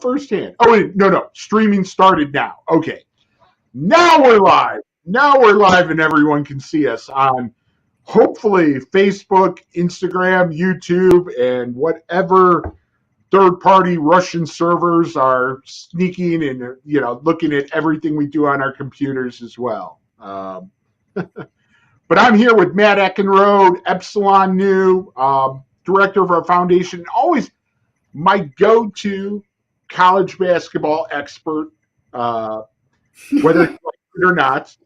firsthand. Oh, wait, no. Streaming started now. Okay. Now we're live. Now we're live and everyone can see us on hopefully Facebook, Instagram, YouTube, and whatever third-party Russian servers are sneaking and looking at everything we do on our computers as well. But I'm here with Matt Eckenrode, Epsilon Nu, director of our foundation, always my go-to college basketball expert, whether it's like it or not.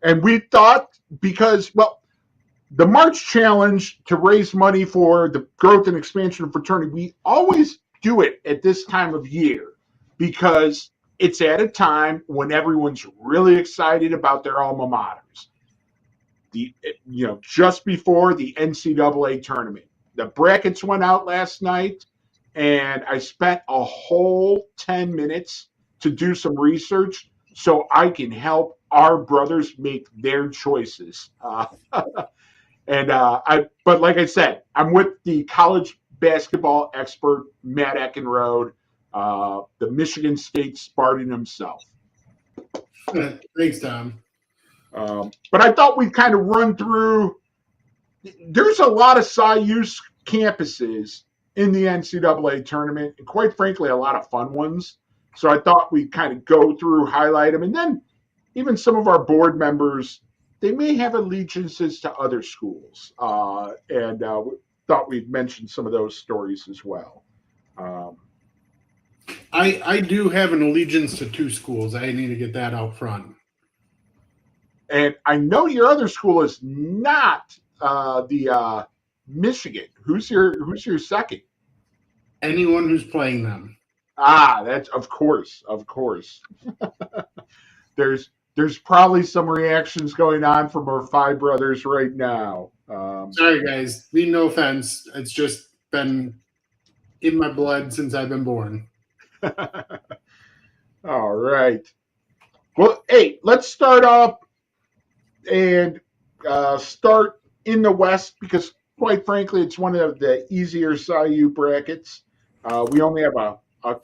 And we thought because, the March Challenge to raise money for the growth and expansion of fraternity, we always do it at this time of year because it's at a time when everyone's really excited about their alma maters. Just before the NCAA tournament. The brackets went out last night, and I spent a whole 10 minutes to do some research so I can help our brothers make their choices. But like I said, I'm with the college basketball expert, Matt Eckenrode, the Michigan State Spartan himself. Thanks, Tom. But I thought we'd kind of run through. There's a lot of Cy-Use campuses in the NCAA tournament, and quite frankly, a lot of fun ones. So I thought we'd kind of go through, highlight them, and then even some of our board members, they may have allegiances to other schools, and we thought we'd mention some of those stories as well. I do have an allegiance to two schools. I need to get that out front. And I know your other school is not the Michigan. Who's your second? Anyone who's playing them. That's of course. There's probably some reactions going on from our five brothers right now. Sorry, guys. Mean no offense. It's just been in my blood since I've been born. All right. Well, hey, let's start off and start in the West because, quite frankly, it's one of the easier Cy-U brackets. We only have a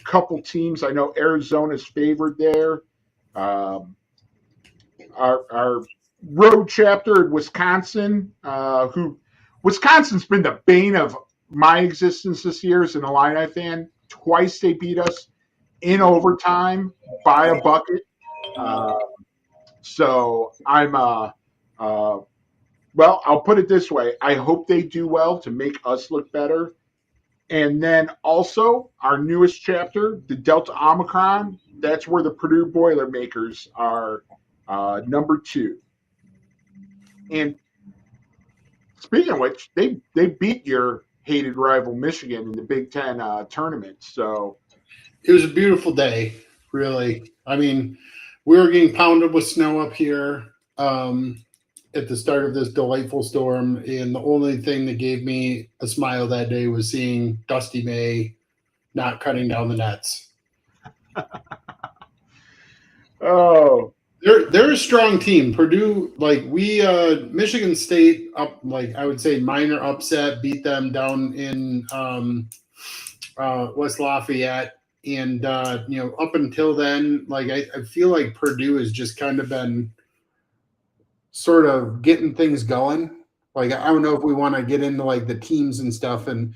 couple teams. I know Arizona's favored there. Our road chapter in Wisconsin, Wisconsin's been the bane of my existence this year as an Illini fan. Twice they beat us in overtime by a bucket. So I'm I'll put it this way. I hope they do well to make us look better. And then also our newest chapter, the Delta Omicron, that's where the Purdue Boilermakers are number 2. And speaking of which, they beat your hated rival Michigan in the Big Ten tournament. So it was a beautiful day, really. I mean, we were getting pounded with snow up here at the start of this delightful storm, and the only thing that gave me a smile that day was seeing Dusty May not cutting down the nets. Oh, they're a strong team. Purdue, Michigan State up, I would say minor upset, beat them down in West Lafayette. And, up until then, I feel like Purdue has just kind of been sort of getting things going. I don't know if we want to get into, the teams and stuff. And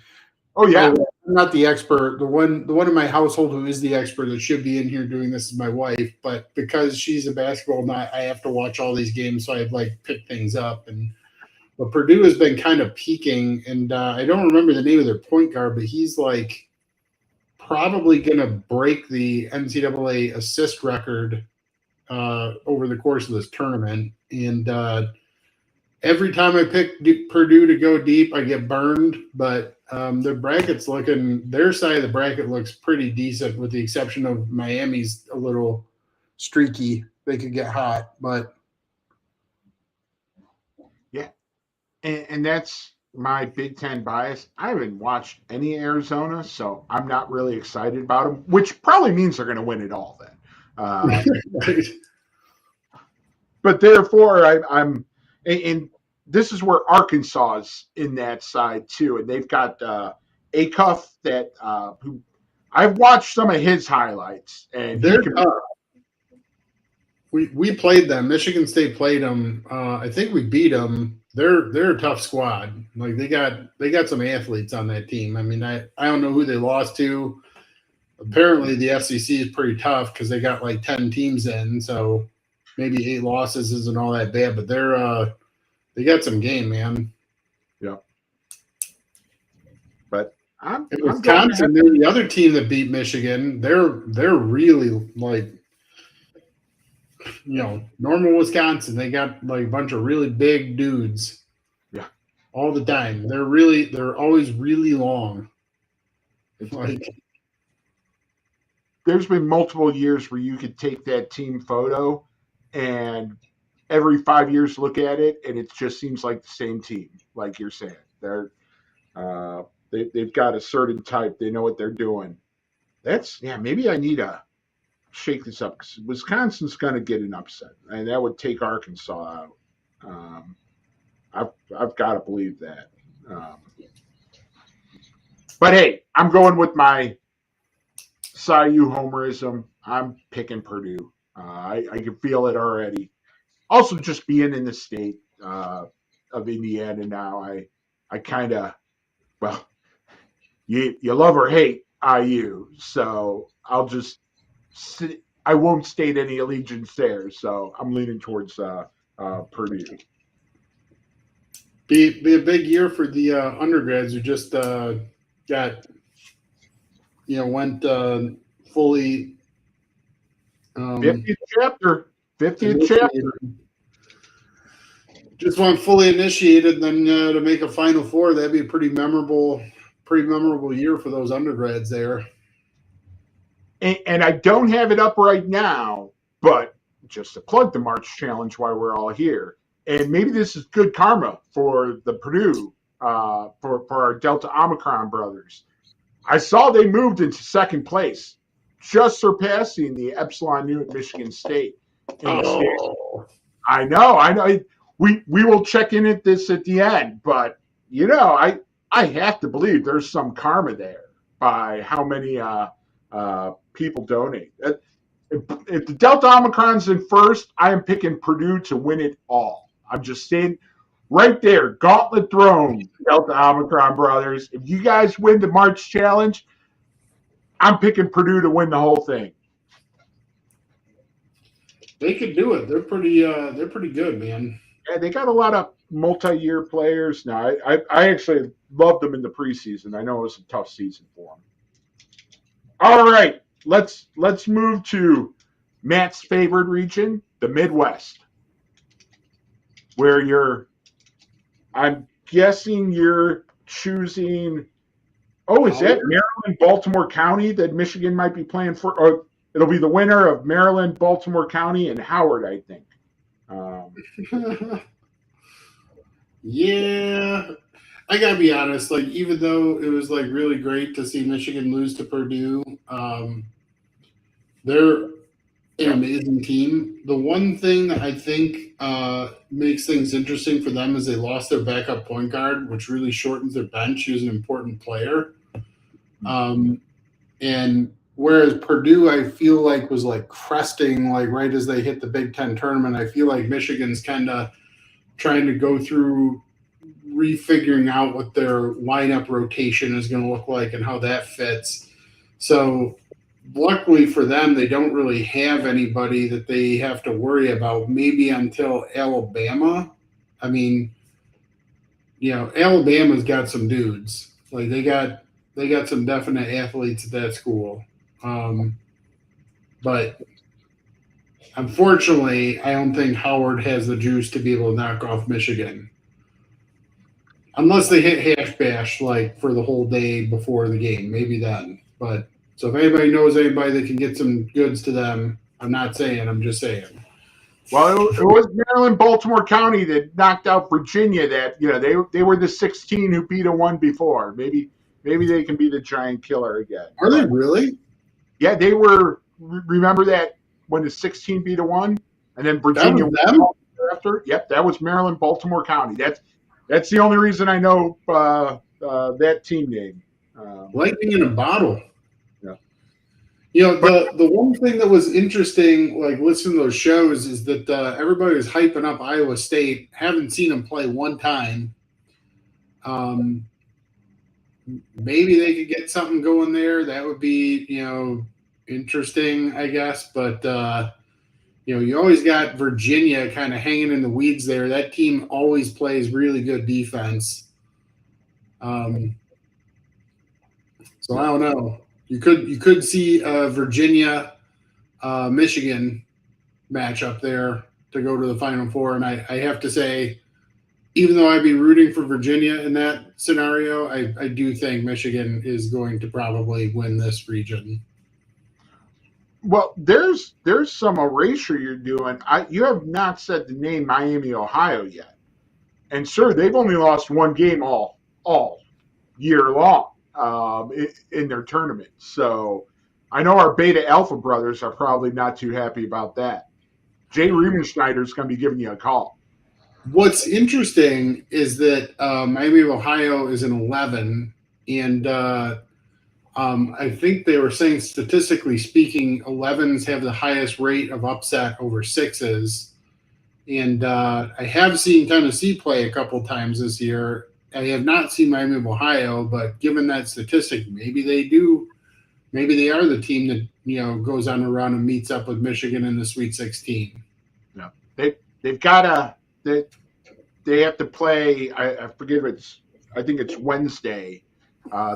oh, yeah. I'm not the expert. The one in my household who is the expert that should be in here doing this is my wife. But because she's a basketball nut, I have to watch all these games. So I've, picked things up. But Purdue has been kind of peaking. And I don't remember the name of their point guard, but he's, probably going to break the NCAA assist record over the course of this tournament. And every time I pick Purdue to go deep, I get burned. But their side of the bracket looks pretty decent, with the exception of Miami's a little streaky. They could get hot, but yeah, and that's my Big Ten bias. I haven't watched any Arizona, so I'm not really excited about them, which probably means they're going to win it all then. But therefore, I'm and this is where Arkansas is in that side too, and they've got Acuff that who I've watched some of his highlights, and they're tough. We played them. Michigan State played them. I think we beat them. They're a tough squad. Like they got some athletes on that team. I mean, I don't know who they lost to. Apparently, the FCC is pretty tough because they got like 10 teams in, so maybe 8 losses isn't all that bad. But they got some game, man. Yeah. But I'm Wisconsin, they're the other team that beat Michigan. They're really like, normal Wisconsin. They got like a bunch of really big dudes. Yeah. All the time. They're always really long. It's like there's been multiple years where you could take that team photo and every 5 years look at it and it just seems like the same team, like you're saying. They've got a certain type. They know what they're doing. Maybe I need to shake this up because Wisconsin's going to get an upset, and that would take Arkansas out. I've got to believe that. But hey, I'm going with my Cy-Yu homerism. I'm picking Purdue. I can feel it already. Also, just being in the state of Indiana now, I kind of, well, you love or hate IU, so I'll just I won't state any allegiance there. So I'm leaning towards Purdue. Be a big year for the undergrads who just got went fully 50th chapter. Just went fully initiated, then to make a Final Four, that'd be a pretty memorable year for those undergrads there. And I don't have it up right now, but just to plug the March Challenge while we're all here, and maybe this is good karma for the Purdue, for our Delta Omicron brothers. I saw they moved into second place, just surpassing the Epsilon Nu at Michigan State. I know. We will check in at this at the end, but I have to believe there's some karma there by how many people donate. If the Delta Omicron's in first, I am picking Purdue to win it all. I'm just saying right there, gauntlet thrown, Delta Omicron brothers. If you guys win the March Challenge, I'm picking Purdue to win the whole thing. They could do it. They're pretty good, man. Yeah, they got a lot of multi-year players now. I actually loved them in the preseason. I know it was a tough season for them. All right, let's move to Matt's favorite region, the Midwest, where I'm guessing you're choosing. Oh, is that Maryland, Baltimore County that Michigan might be playing for? Or it'll be the winner of Maryland, Baltimore County, and Howard, I think. Yeah, I gotta be honest. Like, even though it was like really great to see Michigan lose to Purdue, they're an amazing team. The one thing that I think makes things interesting for them is they lost their backup point guard, which really shortens their bench. He was an important player. And whereas Purdue, I feel like was like cresting, like right as they hit the Big Ten tournament, I feel like Michigan's kind of trying to go through refiguring out what their lineup rotation is going to look like and how that fits. So luckily for them, they don't really have anybody that they have to worry about, maybe until Alabama. I mean, Alabama's got some dudes. Like they got some definite athletes at that school. But unfortunately, I don't think Howard has the juice to be able to knock off Michigan. Unless they hit hash bash like for the whole day before the game, maybe then. But so if anybody knows anybody that can get some goods to them, I'm not saying, I'm just saying. Well, it was Maryland, Baltimore County that knocked out Virginia. That they were the 16 who beat a one before. Maybe they can be the giant killer again. Are they really? Yeah, they were. Remember that when the 16 beat a one, and then Virginia them? After. Yep, that was Maryland, Baltimore County. That's the only reason I know that team name. Lightning in a bottle. Yeah. The one thing that was interesting, like listening to those shows, is that everybody was hyping up Iowa State. Haven't seen them play one time. Maybe they could get something going there. That would be, interesting, I guess. But you always got Virginia kind of hanging in the weeds there. That team always plays really good defense. So I don't know. You could see Virginia, Michigan matchup there to go to the Final Four, and I have to say, even though I'd be rooting for Virginia in that scenario, I do think Michigan is going to probably win this region. Well, there's some erasure you're doing. You have not said the name Miami, Ohio yet, and sir, they've only lost one game all year long in their tournament. So I know our Beta Alpha brothers are probably not too happy about that. Jay Riemenschneider's going to be giving you a call. What's interesting is that Miami of Ohio is an 11, and I think they were saying, statistically speaking, 11s have the highest rate of upset over 6s. And I have seen Tennessee play a couple times this year. I have not seen Miami of Ohio, but given that statistic, maybe they do. Maybe they are the team that goes on a run and meets up with Michigan in the Sweet 16. Yeah, they've got they have to play. I forget I think it's Wednesday.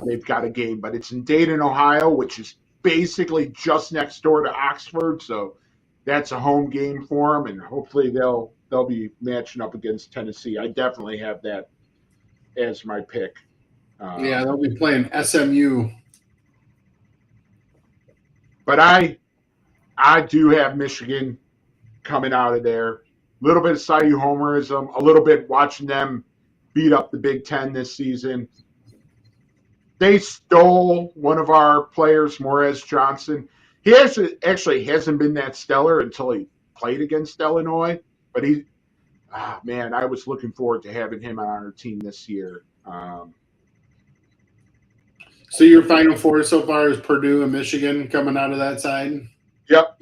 They've got a game, but it's in Dayton, Ohio, which is basically just next door to Oxford. So that's a home game for them, and hopefully they'll be matching up against Tennessee. I definitely have that as my pick. Yeah, they'll be playing SMU. But I do have Michigan coming out of there. A little bit of Sayu homerism, a little bit watching them beat up the Big Ten this season. They stole one of our players, Morez Johnson. He actually hasn't been that stellar until he played against Illinois. But I was looking forward to having him on our team this year. So your Final Four so far is Purdue and Michigan coming out of that side? Yep.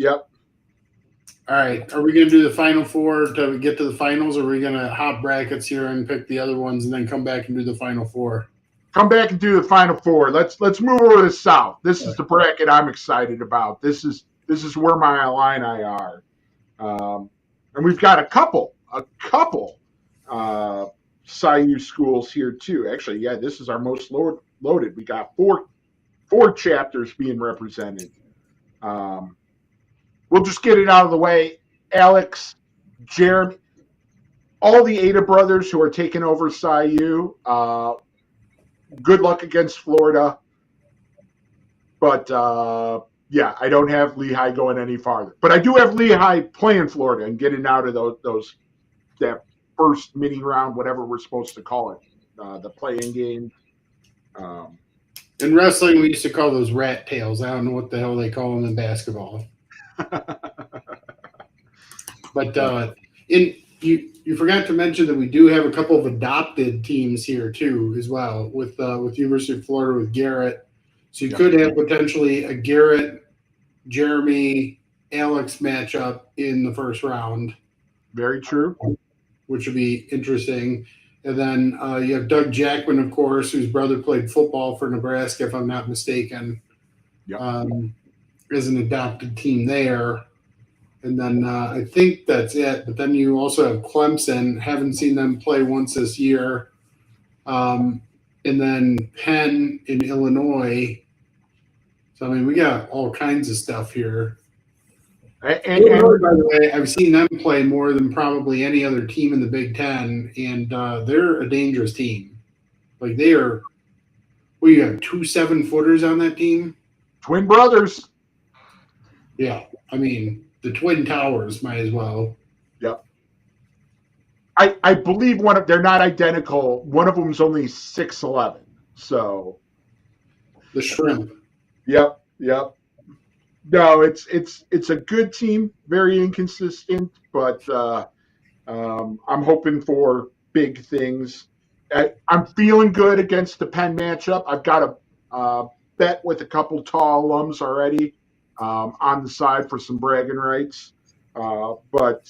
All right. Are we going to do the Final Four to get to the finals, or are we going to hop brackets here and pick the other ones and then come back and do the Final Four? Come back and do the Final Four. Let's move over to the South. This is the bracket I'm excited about. This is where my Illini are, and we've got a couple SIU schools here too. Actually, yeah, this is our most loaded. We got four chapters being represented. We'll just get it out of the way. Alex, Jeremy, all the Ada brothers who are taking over SIU. Good luck against Florida. But, I don't have Lehigh going any farther. But I do have Lehigh playing Florida and getting out of that first mini round, whatever we're supposed to call it, the playing game. In wrestling, we used to call those rat tails. I don't know what the hell they call them in basketball. But you forgot to mention that we do have a couple of adopted teams here too, as well, with University of Florida with Garrett. So you could have potentially a Garrett, Jeremy, Alex matchup in the first round. Very true. Which would be interesting. And then you have Doug Jackman, of course, whose brother played football for Nebraska, if I'm not mistaken, as an adopted team there. And then I think that's it. But then you also have Clemson. Haven't seen them play once this year. And then Penn in Illinois. So, I mean, we got all kinds of stuff here. And by the way, I've seen them play more than probably any other team in the Big Ten, and they're a dangerous team. Like they are. Well, you have 2 7-footers on that team. Twin brothers. Yeah, I mean the Twin Towers might as well. Yep. I believe they're not identical. One of them's only 6'11". So. The Shrimp. Yep. No, it's a good team, very inconsistent, but I'm hoping for big things. I'm feeling good against the Penn matchup. I've got a bet with a couple tall alums already. on the side for some bragging rights. But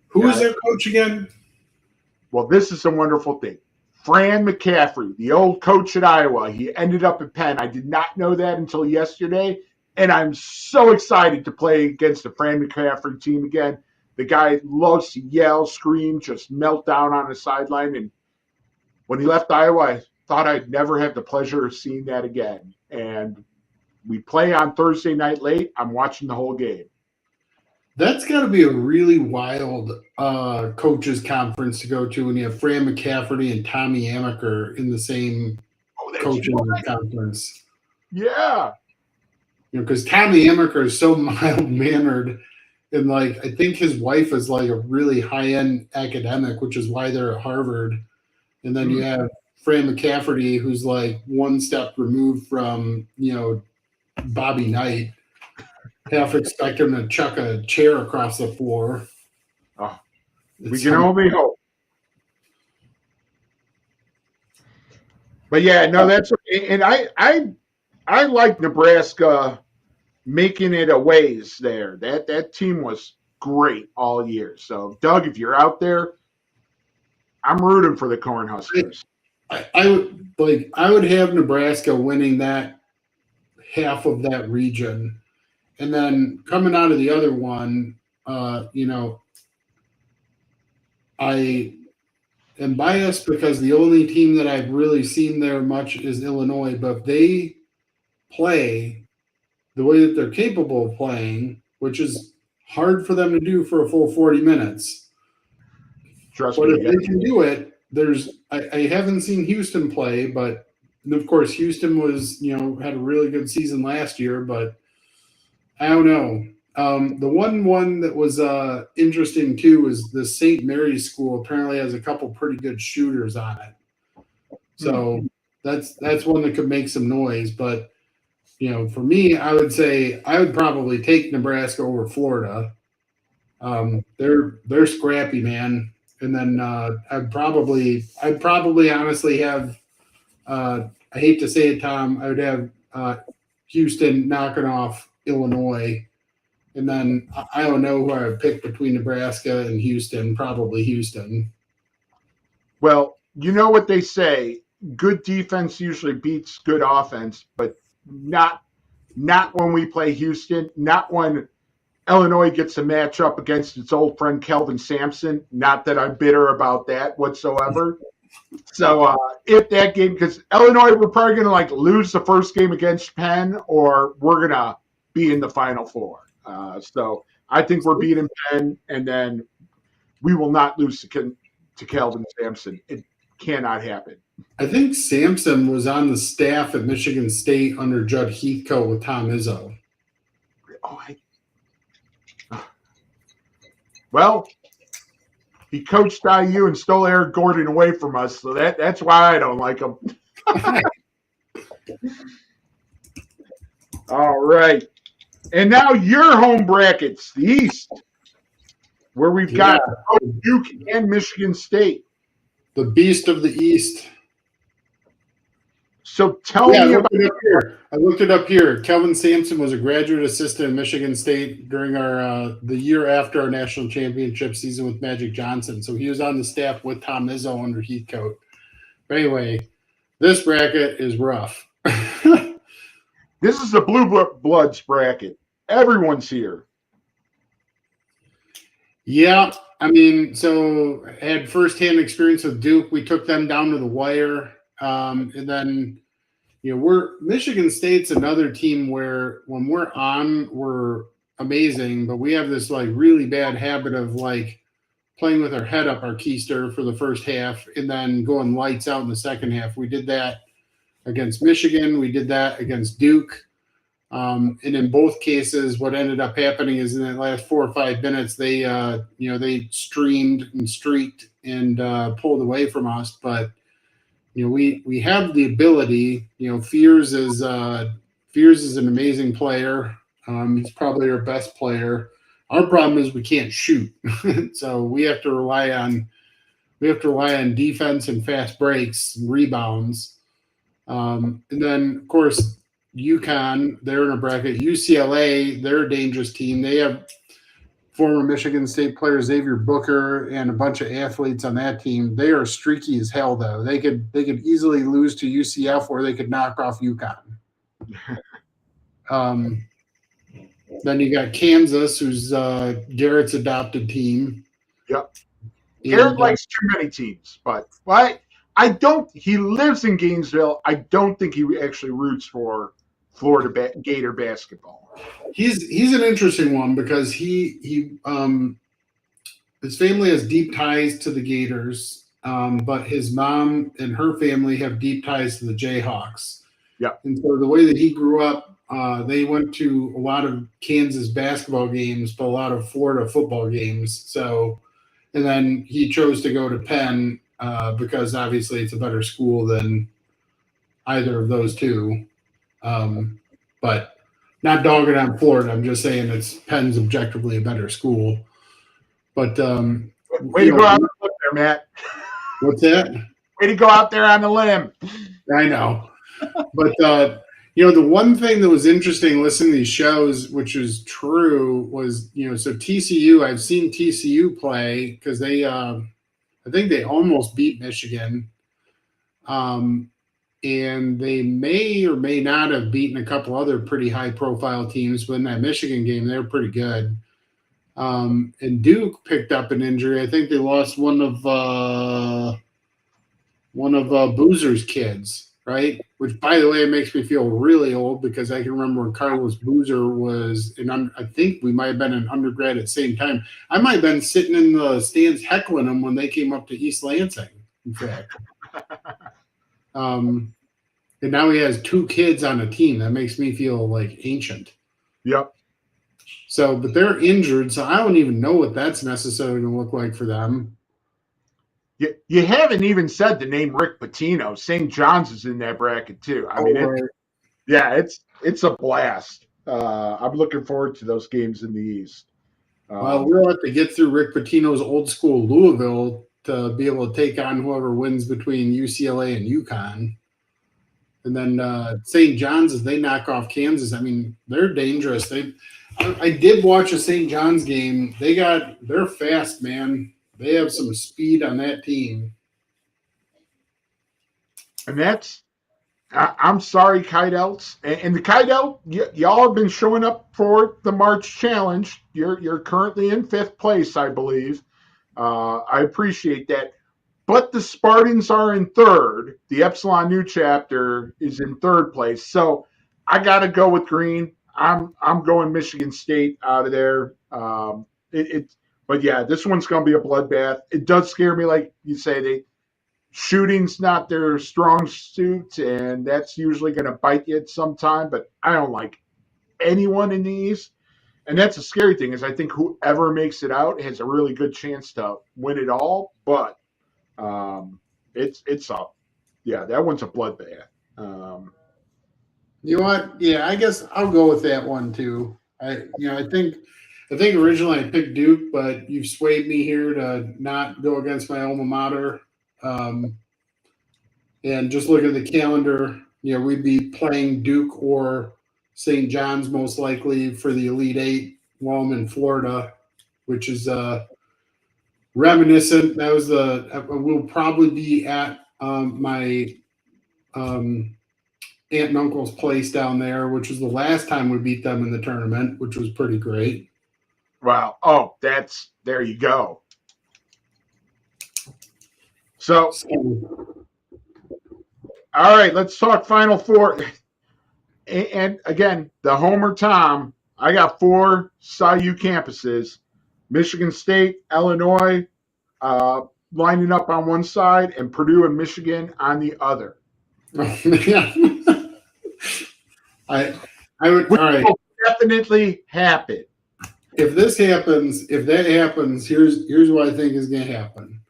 Who is their coach again? Well, this is a wonderful thing. Fran McCaffery, the old coach at Iowa, he ended up at Penn. I did not know that until yesterday, and I'm so excited to play against the Fran McCaffery team again. The guy loves to yell, scream, just melt down on the sideline. And when he left Iowa, I thought I'd never have the pleasure of seeing that again. And we play on Thursday night late. I'm watching the whole game. That's got to be a really wild coaches conference to go to when you have Fran McCafferty and Tommy Amaker in the same coaching conference. Yeah. Because Tommy Amaker is so mild-mannered, and I think his wife is a really high-end academic, which is why they're at Harvard. And then you have Fran McCafferty, who's one step removed from, Bobby Knight. Half expect him to chuck a chair across the floor. Oh, we can only hope. But yeah, no, that's and I like Nebraska making it a ways there. That team was great all year. So Doug, if you're out there, I'm rooting for the Cornhuskers. I would have Nebraska winning that half of that region. And then coming out of the other one, I am biased because the only team that I've really seen there much is Illinois. But if they play the way that they're capable of playing, which is hard for them to do for a full 40 minutes. Trust but me, if they can do it, I haven't seen Houston play, but of course Houston was, had a really good season last year, but I don't know. The one that was interesting too was the St. Mary's School apparently has a couple pretty good shooters on it. So that's one that could make some noise. But for me, I would say I would probably take Nebraska over Florida. They're scrappy, man. And then I'd probably honestly have I hate to say it, Tom, I would have Houston knocking off Illinois. And then I don't know who I would pick between Nebraska and Houston, probably Houston. Well, you know what they say, good defense usually beats good offense, but not when we play Houston, not when Illinois gets a matchup against its old friend Kelvin Sampson. Not that I'm bitter about that whatsoever. So if that game, because Illinois, we're probably going to lose the first game against Penn, or we're going to be in the Final Four. So I think we're beating Penn, and then we will not lose to Kelvin Sampson. It cannot happen. I think Sampson was on the staff at Michigan State under Judd Heathcote with Tom Izzo. Well, he coached IU and stole Eric Gordon away from us, so that's why I don't like him. All right. And now your home brackets, the East, where we've got Duke and Michigan State. The beast of the East. So tell me about I looked it up here. Kelvin Sampson was a graduate assistant at Michigan State during the year after our national championship season with Magic Johnson. So he was on the staff with Tom Izzo under Heathcote. But anyway, this bracket is rough. This is the Blue Bloods bracket. Everyone's here. Yeah, I mean, so I had firsthand experience with Duke. We took them down to the wire. And then, Michigan State's another team where when we're on, we're amazing, but we have this really bad habit of playing with our head up our keister for the first half and then going lights out in the second half. We did that against Michigan. We did that against Duke. And in both cases, what ended up happening is in the last 4 or 5 minutes, they streamed and streaked and pulled away from us. But we have the ability. Fears is an amazing player. He's probably our best player. Our problem is we can't shoot, so we have to rely on defense and fast breaks and rebounds. And then, of course, UConn, they're in a bracket. UCLA, they're a dangerous team. They have former Michigan State player Xavier Booker and a bunch of athletes on that team. They are streaky as hell, though. They could easily lose to UCF, or they could knock off UConn. Then you got Kansas, who's Garrett's adopted team. Yep. Garrett likes too many teams, but I don't. He lives in Gainesville. I don't think he actually roots for Florida Gator basketball. He's an interesting one because his family has deep ties to the Gators, but his mom and her family have deep ties to the Jayhawks. Yeah. And so the way that he grew up, they went to a lot of Kansas basketball games, but a lot of Florida football games. So, and then he chose to go to Penn because obviously it's a better school than either of those two. But not dogging on Florida. I'm just saying Penn's objectively a better school. But way to go out on the limb there, Matt. What's that? Way to go out there on the limb. I know. But the one thing that was interesting listening to these shows, which is true, was so TCU. I've seen TCU play because they, I think they almost beat Michigan, and they may or may not have beaten a couple other pretty high-profile teams. But in that Michigan game, they were pretty good. And Duke picked up an injury. I think they lost one of Boozer's kids. Right, which by the way, it makes me feel really old because I can remember when Carlos Boozer was I think we might have been an undergrad at the same time. I might have been sitting in the stands heckling them when they came up to East Lansing, in fact. And now he has 2 kids on a team. That makes me feel like ancient. Yep. So, but they're injured, so I don't even know what that's necessarily going to look like for them. You haven't even said the name Rick Pitino. St. John's is in that bracket too. I mean, it's a blast. I'm looking forward to those games in the East. Well, we'll have to get through Rick Pitino's old school Louisville to be able to take on whoever wins between UCLA and UConn. And then St. John's, as they knock off Kansas, I mean, they're dangerous. I did watch a St. John's game. They're fast, man. They have some speed on that team. And I'm sorry, Kite-Elts. And the Kite-Out, y'all have been showing up for the March Challenge. You're currently in 5th place, I believe. I appreciate that. But the Spartans are in 3rd. The Epsilon Nu chapter is in 3rd place. So I got to go with green. I'm going Michigan State out of there. But yeah, this one's going to be a bloodbath. It does scare me, like you say. Shooting's not their strong suit, and that's usually going to bite you at some time. But I don't like anyone in the East, and that's a scary thing. Is I think whoever makes it out has a really good chance to win it all. But it's up. Yeah, that one's a bloodbath. You know what? Yeah, I guess I'll go with that one too. I think originally I picked Duke, but you've swayed me here to not go against my alma mater. And just looking at the calendar, we'd be playing Duke or St. John's most likely for the Elite Eight while I'm in Florida, which is reminiscent. That was we'll probably be at my aunt and uncle's place down there, which was the last time we beat them in the tournament, which was pretty great. Wow. Oh, there you go. So, all right, let's talk Final Four. And again, the Homer Tom, I got 4 SIU campuses, Michigan State, Illinois, lining up on one side, and Purdue and Michigan on the other. I would. All right. Will definitely happen. If that happens, here's what I think is going to happen.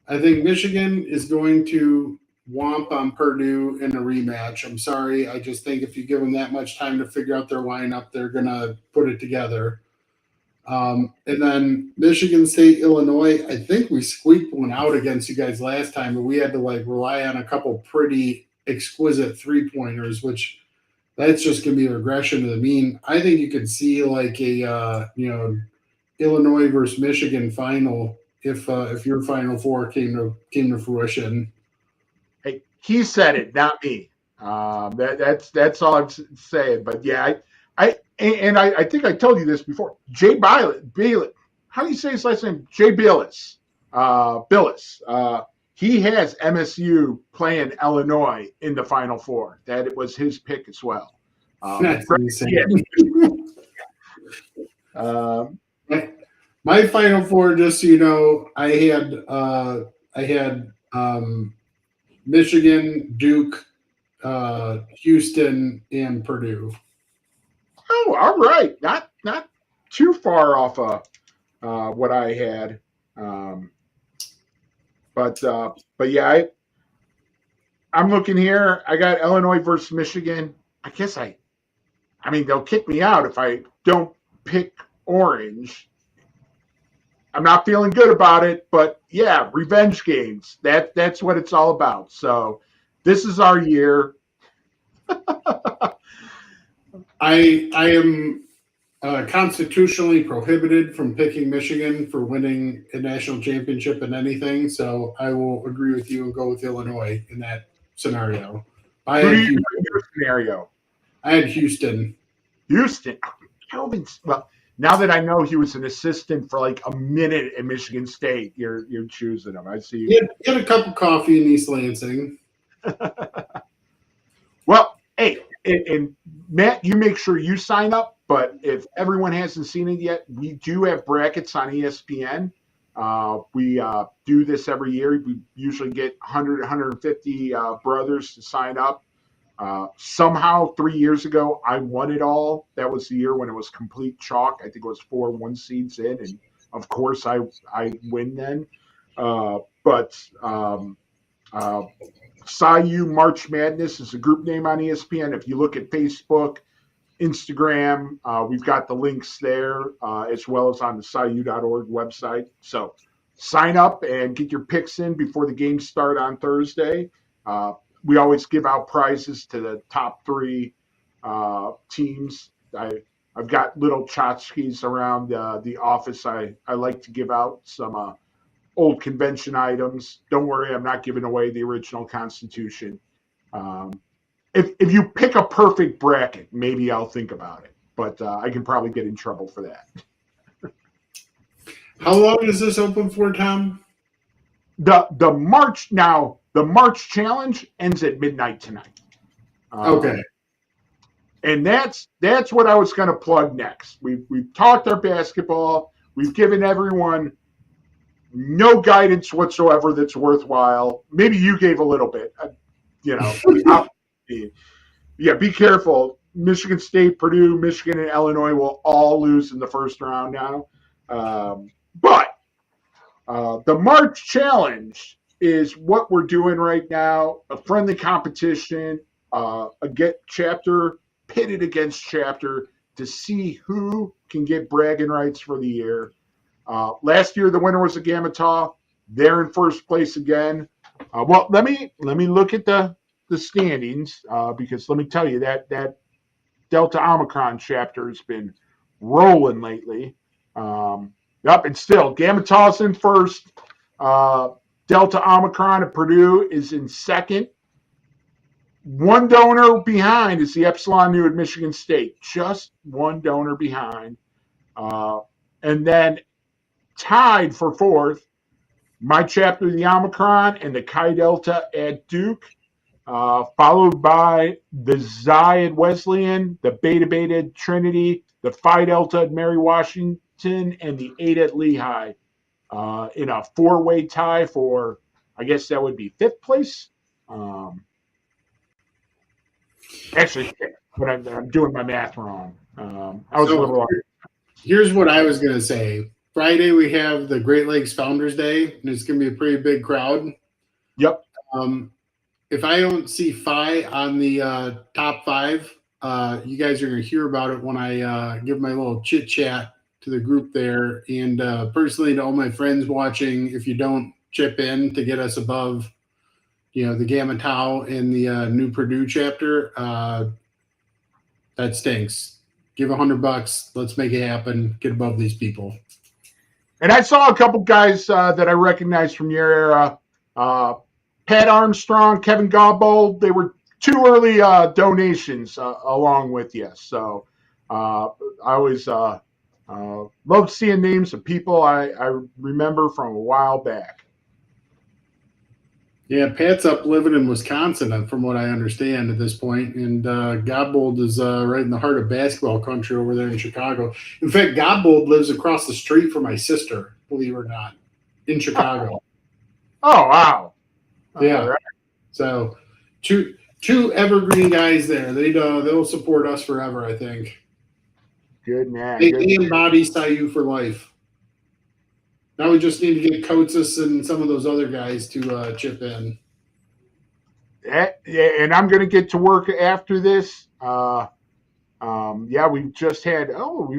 I think Michigan is going to womp on Purdue in a rematch. I'm sorry. I just think if you give them that much time to figure out their lineup, they're going to put it together. And then Michigan State, Illinois, I think we squeaked one out against you guys last time, but we had to rely on a couple pretty exquisite 3-pointers, which that's just going to be a regression to the mean. I think you could see like a Illinois versus Michigan final if your Final Four came to fruition. Hey, he said it, not me. That's all I'm saying. But yeah, I think I told you this before. Jay Bilas, how do you say his last name? Jay Bilas. Billis. He has MSU playing Illinois in the Final Four. That it was his pick as well. That's insane. Yeah. My Final Four, just so you know, I had Michigan, Duke, Houston, and Purdue. Oh, all right. Not too far off of what I had. But yeah, I'm looking here. I got Illinois versus Michigan. I guess I mean they'll kick me out if I don't pick Orange. I'm not feeling good about it, but yeah, revenge games. That's what it's all about. So this is our year. I am constitutionally prohibited from picking Michigan for winning a national championship in anything, so I will agree with you and go with Illinois in that scenario. I had Houston. Houston. Kelvin. Well, now that I know he was an assistant for like a minute at Michigan State, you're choosing him. I see. He had a cup of coffee in East Lansing. Well, hey, and Matt, you make sure you sign up. But if everyone hasn't seen it yet, we do have brackets on ESPN. We do this every year. We usually get 100, 150 brothers to sign up. Somehow 3 years ago, I won it all. That was the year when it was complete chalk. I think it was 4 1 seeds in. And of course, I win then. SIU March Madness is a group name on ESPN. If you look at Facebook, Instagram, we've got the links there, as well as on the SIU.org website. So sign up and get your picks in before the games start on Thursday. We always give out prizes to the top 3 teams. I've got little tchotchkes around the office. I like to give out some old convention items. Don't worry, I'm not giving away the original Constitution. If you pick a perfect bracket, maybe I'll think about it. But I can probably get in trouble for that. How long is this open for, Tom? The March challenge ends at midnight tonight. Okay. And that's what I was going to plug next. We've talked our basketball. We've given everyone no guidance whatsoever that's worthwhile. Maybe you gave a little bit. Yeah, be careful. Michigan State, Purdue, Michigan, and Illinois will all lose in the first round now. But the March Challenge is what we're doing right now, a friendly competition, chapter pitted against chapter to see who can get bragging rights for the year. Last year, the winner was the Gamatau. They're in first place again. Well, let me look at the standings because let me tell you that Delta Omicron chapter has been rolling lately. And still, Gamatau's in first. Delta Omicron at Purdue is in second. One donor behind is the Epsilon Nu at Michigan State. Just one donor behind. And then tied for fourth, my chapter, the Omicron, and the Chi Delta at Duke, followed by the Xi at Wesleyan, the Beta Beta at Trinity, the Phi Delta at Mary Washington, and the 8 at Lehigh in a 4-way tie for, I guess that would be 5th place. Actually, but I'm doing my math wrong. I was a little wrong. Here's what I was going to say. Friday, we have the Great Lakes Founders Day, and it's going to be a pretty big crowd. Yep. If I don't see Phi on the top 5, you guys are going to hear about it when I give my little chit chat to the group there. And personally, to all my friends watching, if you don't chip in to get us above, the Gamatau and the new Purdue chapter, that stinks. Give $100. Let's make it happen. Get above these people. And I saw a couple guys that I recognized from your era. Pat Armstrong, Kevin Gobbold. They were two early donations along with you. So I always love seeing names of people I remember from a while back. Yeah, Pat's up living in Wisconsin, from what I understand at this point, and Godbold is right in the heart of basketball country over there in Chicago. In fact, Godbold lives across the street from my sister, believe it or not, in Chicago. Oh wow! Yeah, right. So two evergreen guys there. They'll support us forever, I think. Good man. They embody SIU for life. Now we just need to get Kotsis and some of those other guys to chip in. And I'm going to get to work after this. We've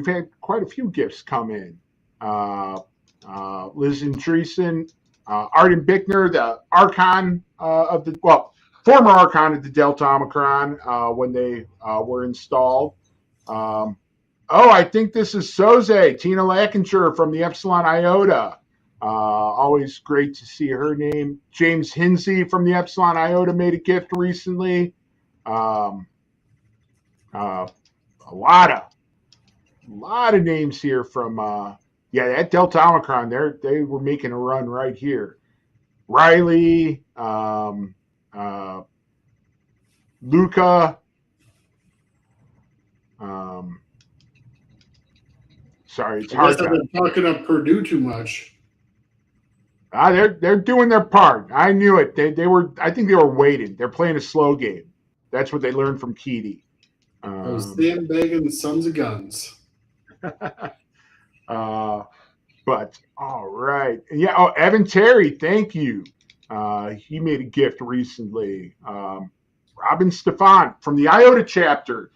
had quite a few gifts come in. Liz Andreessen, Arden Bickner, the Archon former Archon of the Delta Omicron when they were installed. I think this is Soze, Tina Lackinger from the Epsilon Iota. Always great to see her name. James Hinsey from the Epsilon Iota made a gift recently. A lot of names here from that Delta Omicron. They were making a run right here. Riley, Luca. Sorry, it's hard. I've been talking up Purdue too much. They're doing their part. I knew it. They were. I think they were waiting. They're playing a slow game. That's what they learned from Keedy. Those sandbagging sons of guns. But all right, yeah. Oh, Evan Terry, thank you. He made a gift recently. Robin Stefan from the Iota chapter.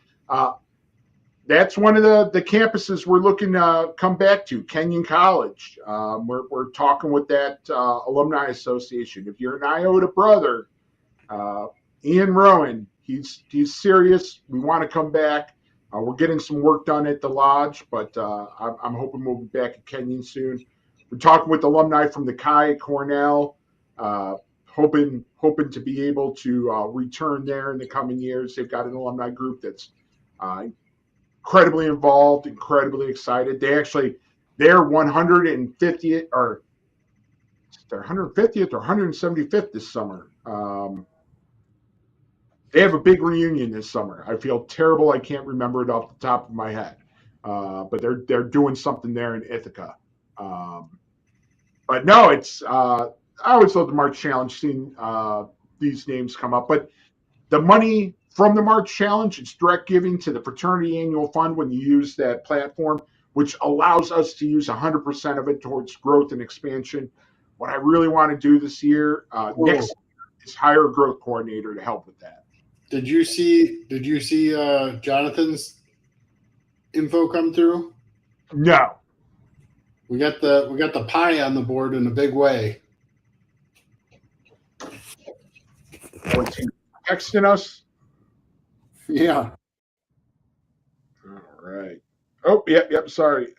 That's one of the campuses we're looking to come back to, Kenyon College. We're talking with that alumni association. If you're an Iota brother, Ian Rowan, he's serious. We want to come back. We're getting some work done at the lodge, but I'm hoping we'll be back at Kenyon soon. We're talking with alumni from the Chi at Cornell, hoping to be able to return there in the coming years. They've got an alumni group that's incredibly involved, incredibly excited. Their 150th or their 150th or 175th this summer. They have a big reunion this summer. I feel terrible. I can't remember it off the top of my head, but they're doing something there in Ithaca. But no, it's I always love the March Challenge, seeing these names come up. But the money from the March Challenge, it's direct giving to the Fraternity Annual Fund when you use that platform, which allows us to use 100% of it towards growth and expansion. What I really want to do this year, next year, is hire a growth coordinator to help with that. Did you see Jonathan's info come through? No. We got the pie on the board in a big way. What's he texting us? Yeah. All right. Oh, yep. Sorry.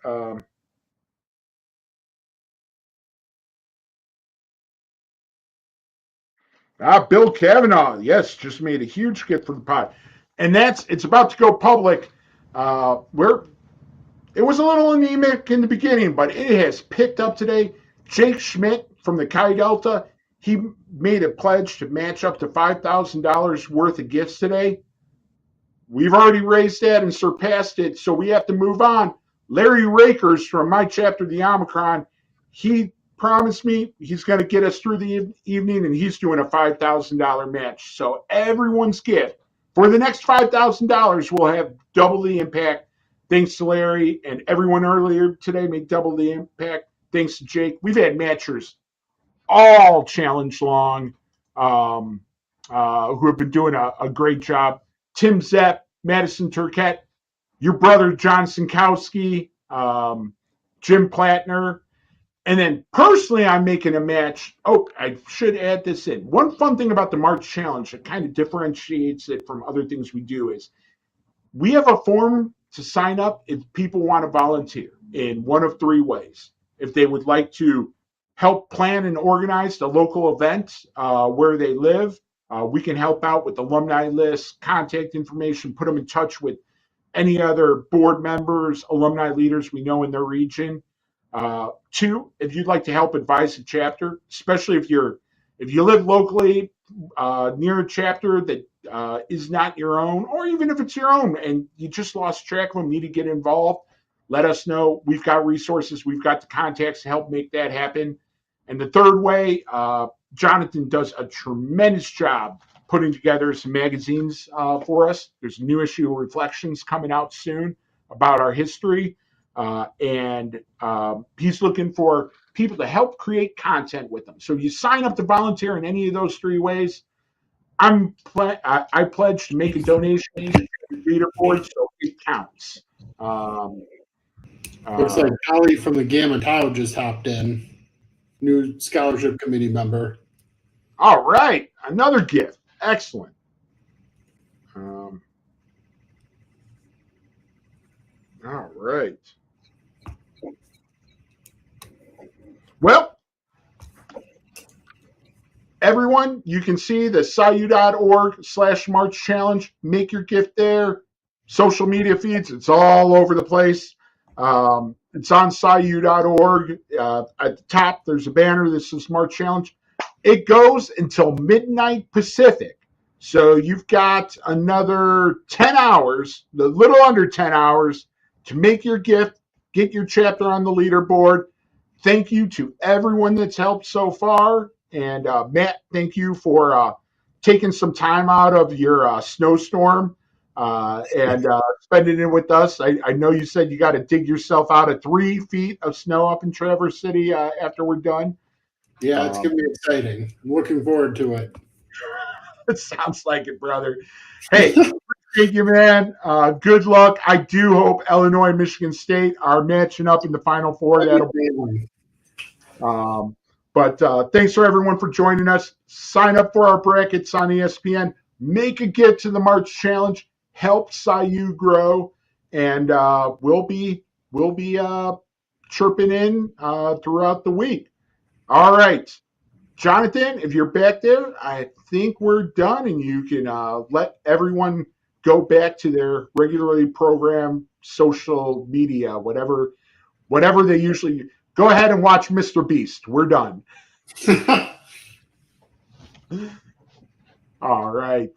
Bill Kavanaugh, yes, just made a huge gift for the pot, and it's about to go public. It was a little anemic in the beginning, but it has picked up today. Jake Schmidt from the Chi Delta, he made a pledge to match up to $5,000 worth of gifts today. We've already raised that and surpassed it, so we have to move on. Larry Rakers from my chapter, the Omicron, he promised me he's going to get us through the evening, and he's doing a $5,000 match. So everyone's gift for the next $5,000 will have double the impact. Thanks to Larry, and everyone earlier today made double the impact. Thanks to Jake. We've had matchers all challenge long who have been doing a great job. Tim Zepp, Madison Turquette, your brother John Sinkowski, Jim Plattner. And then personally, I'm making a match. Oh, I should add this in. One fun thing about the March Challenge that kind of differentiates it from other things we do is We have a form to sign up if people want to volunteer in one of three ways. If they would like to help plan and organize the local event where they live, we can help out with alumni lists, contact information, put them in touch with any other board members, alumni leaders we know in their region. Two, if you'd like to help advise a chapter, especially if you live locally near a chapter that is not your own, or even if it's your own and you just lost track of them, need to get involved, let us know. We've got resources, we've got the contacts to help make that happen. And the third way, Jonathan does a tremendous job putting together some magazines for us. There's a new issue of Reflections coming out soon about our history. And he's looking for people to help create content with them. So if you sign up to volunteer in any of those three ways, I pledge to make a donation to the reader board, so it counts. Looks like Holly from the Gamma Tau just hopped in. New scholarship committee member. All right, another gift. Excellent. All right. Well, everyone, you can see the sciu.org/March Challenge. Make your gift there. Social media feeds, it's all over the place. It's on sciu.org. At the top, there's a banner that says March Challenge. It goes until midnight Pacific. So you've got another 10 hours, a little under 10 hours, to make your gift, get your chapter on the leaderboard. Thank you to everyone that's helped so far. And Matt, thank you for taking some time out of your snowstorm and spending it with us. I know you said you got to dig yourself out of 3 feet of snow up in Traverse City after we're done. Yeah, it's going to be exciting. I'm looking forward to it. It sounds like it, brother. Hey, thank you, man. Good luck. I do hope Illinois and Michigan State are matching up in the Final Four. That'll be But thanks for everyone for joining us. Sign up for our brackets on ESPN. Make a gift to the March Challenge. Help SciU grow, and we'll be chirping in throughout the week. All right, Jonathan, if you're back there, I think we're done, and you can let everyone go back to their regularly programmed social media, whatever they usually. Go ahead and watch Mr. Beast. We're done. All right.